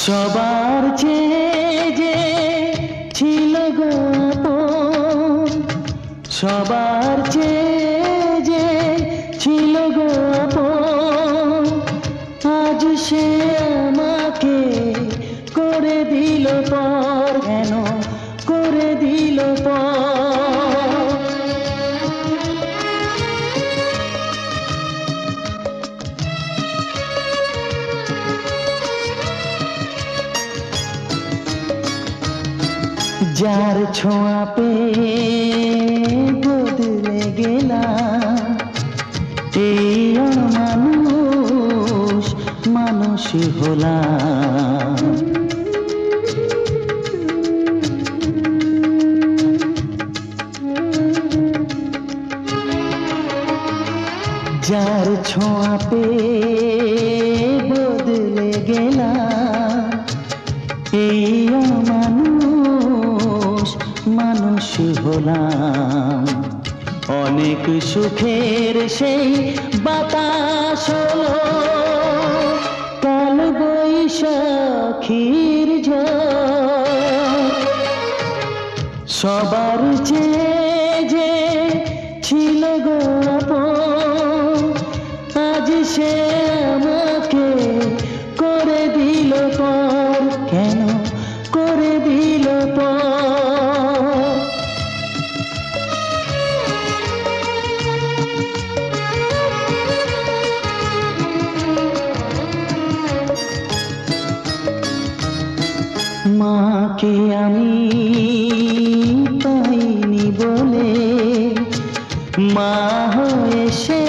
সবার চেয়ে যে ছিল গো আপন, সবার চেয়ে যে ছিল গো আপন, আজ সে আমাকে করে দিল পর। কেন করে দিল পর? যার ছোঁয়া পেয়ে বদলে গেলাম, এই অমানুষ মানুষ হলাম। যার ছোঁয়া পেয়ে বদলে গেলাম, এই অমানুষ মানুষ হলাম। অনেক সুখের সেই বাতাস হলো কাল বৈশাখীর ঝড়। সবার চেয়ে যে ছিল গো আপন, আজ সে আমাকে করে দিল পর। কেন করে দিল পর? মাকে আমি পাইনি বলে মা হয়ে সে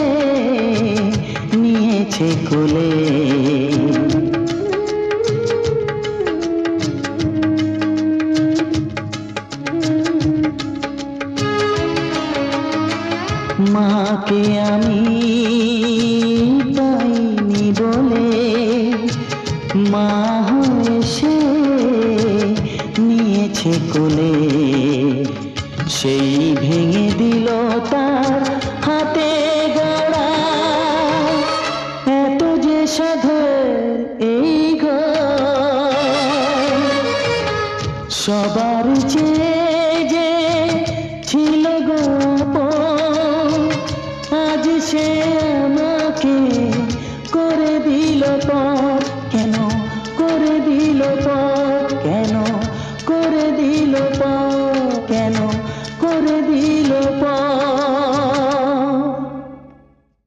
নিয়েছে কোলে। মাকে আমি পাইনি বলে মা হয়ে সে নিয়েছে কোলে। সেই ভেঙে দিল তার হাতে গড়া এত যে সাধের এই ঘর। সবার চেয়ে যে ছিল গো আপন, আজ সে আমাকে করে দিল পর। কেন করে দিল পর? কেন করে দিল পর? কেন করে দিল পর?